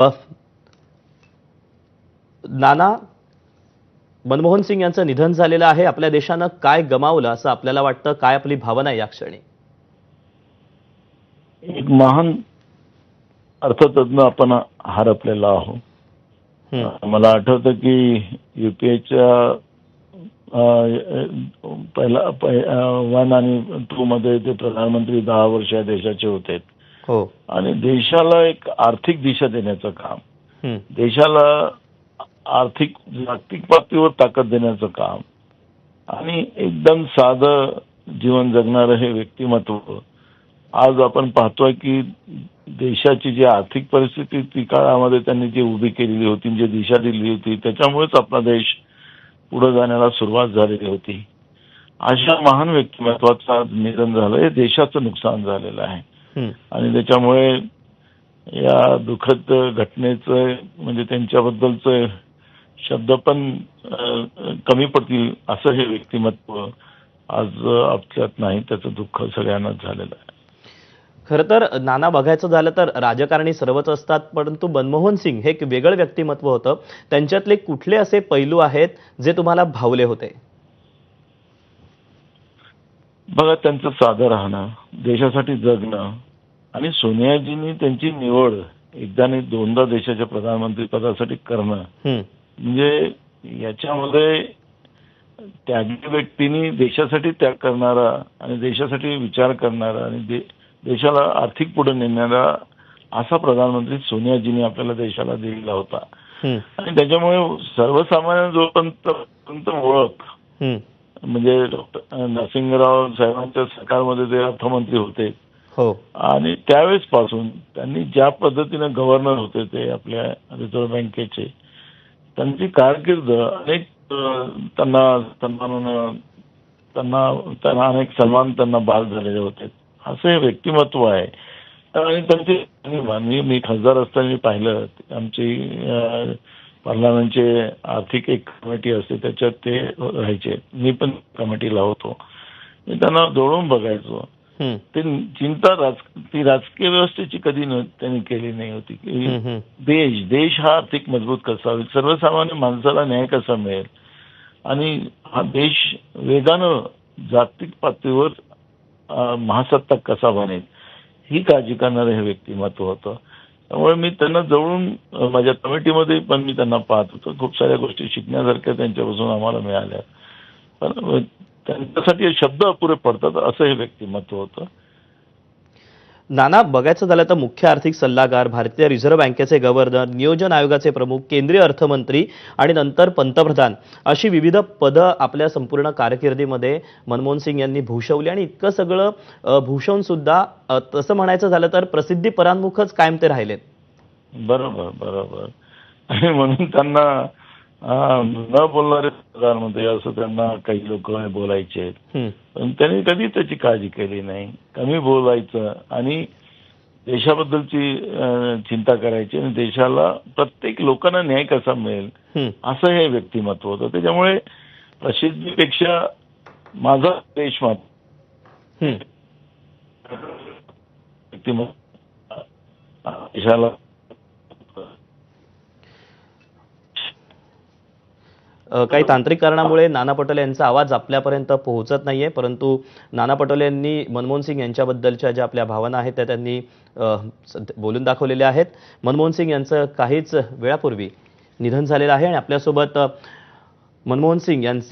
अ, नाना मनमोहन सिंग यांचं निधन झालेलं आहे. आपल्या देशानं काय गमावलं असं आपल्याला वाटतं? काय आपली भावना आहे या क्षणी? एक महान अर्थतज्ञ आपण हरपलेला आहोत. मला आठवतं की युपीएच्या पहिला 1 आणि 2 मध्ये ते प्रधानमंत्री 10 वर्ष या देशाचे होते. हो. आणि देशाला एक आर्थिक दिशा देण्याचं काम, देशाला आर्थिक जागतिक पातळीवर ताकद देण्याचं काम आणि एकदम साधं जीवन जगणारं हे व्यक्तिमत्व आज आपण पाहतोय की देशाची जी आर्थिक परिस्थिती ती काळामध्ये त्यांनी जी उभी केलेली होती, जी दिशा दिली होती, त्याच्यामुळेच आपला देश पुढे जाण्याला सुरुवात झालेली होती. अशा महान व्यक्तिमत्वाचं आज निधन झालं, हे देशाचं नुकसान झालेलं आहे. आणि त्याच्यामुळे या दुःखद घटनेचं म्हणजे त्यांच्याबद्दलचं शब्द पण कमी पडतील असं हे व्यक्तिमत्व आज आपल्यात नाही. त्याचं दुःख सगळ्यांनाच झालेलं आहे. खरं तर नाना बघायचं झालं तर राजकारणी सर्वच असतात, परंतु मनमोहन सिंग हे एक वेगळं व्यक्तिमत्व होतं. त्यांच्यातले कुठले असे पैलू आहेत जे तुम्हाला भावले होते? बघा, त्यांचं साधं राहणं, देशासाठी जगणं आणि सोनियाजींनी त्यांची निवड एकदा नाही दोनदा देशाच्या प्रधानमंत्री पदासाठी करणं, म्हणजे याच्यामध्ये त्यागी व्यक्तींनी देशासाठी त्याग करणारा आणि देशासाठी विचार करणारा आणि देशाला आर्थिक पुढे नेणारा असा प्रधानमंत्री सोनियाजींनी आपल्याला देशाला दिलेला होता. आणि त्याच्यामुळे सर्वसामान्य जोपर्यंत ओळख म्हणजे डॉक्टर नरसिंहराव साहेबांच्या सरकारमध्ये ते अर्थमंत्री होते. हो. आणि त्यावेळेस पासून त्यांनी ज्या पद्धतीने गव्हर्नर होते ते आपल्या रिझर्व्ह बँकेचे, त्यांची कारकीर्द अनेक त्यांना अनेक सन्मान त्यांना बाद झालेले होते. असं हे व्यक्तिमत्व आहे. आणि त्यांचे मी खासदार असताना पाहिलं, आमची पार्लमेंटचे आर्थिक एक कमिटी असते त्याच्यात ते राहायचे. मी पण कमिटीला होतो. मी त्यांना जवळून बघायचो. ते चिंता ती राजकीय व्यवस्थेची कधी त्यांनी केली नाही होती की देश हा आर्थिक मजबूत कसा होईल, सर्वसामान्य माणसाला न्याय कसा मिळेल आणि हा देश वेगानं जागतिक पातळीवर महासत्ताक कसा बनेल ही काळजी करणारं हे व्यक्तिमत्व होतं. त्यामुळे मी त्यांना जवळून माझ्या कमिटीमध्ये पण मी त्यांना पाहत होतो. खूप साऱ्या गोष्टी शिकण्यासारख्या त्यांच्यापासून आम्हाला मिळाल्या. पण त्यांच्यासाठी शब्द अपुरे पडतात असं हे व्यक्तिमत्व होतं. नाना बघायचं झालं तर मुख्य आर्थिक सल्लागार, भारतीय रिझर्व्ह बँकेचे गव्हर्नर, नियोजन आयोगाचे प्रमुख, केंद्रीय अर्थमंत्री आणि नंतर पंतप्रधान अशी विविध पदं आपल्या संपूर्ण कारकिर्दीमध्ये मनमोहन सिंग यांनी भूषवली. आणि इतकं सगळं भूषवून सुद्धा तसं म्हणायचं झालं तर प्रसिद्धी परांमुखच कायम ते राहिलेत. बरोबर बरोबर. आणि म्हणून त्यांना न बोलणारे प्रधानमंत्री असं त्यांना काही लोक बोलायचे. पण त्यांनी कधी त्याची काळजी केली नाही. कमी बोलायचं आणि देशाबद्दलची चिंता करायची आणि देशाला प्रत्येक लोकांना न्याय कसा मिळेल असं हे व्यक्तिमत्व होतं. त्याच्यामुळे प्रसिद्धीपेक्षा माझा देश व्यक्तिमत्व देशाला काही तांत्रिक कारणामुळे नाना पटोले यांचा आवाज आपल्यापर्यंत पोहोचत नाहीये, परंतु नाना पटोले यांनी मनमोहन सिंग यांच्याबद्दलच्या ज्या आपल्या भावना आहेत त्या त्यांनी बोलून दाखवलेल्या आहेत. मनमोहन सिंग यांचं काहीच वेळापूर्वी निधन झालेलं आहे आणि आपल्यासोबत मनमोहन सिंग यांचे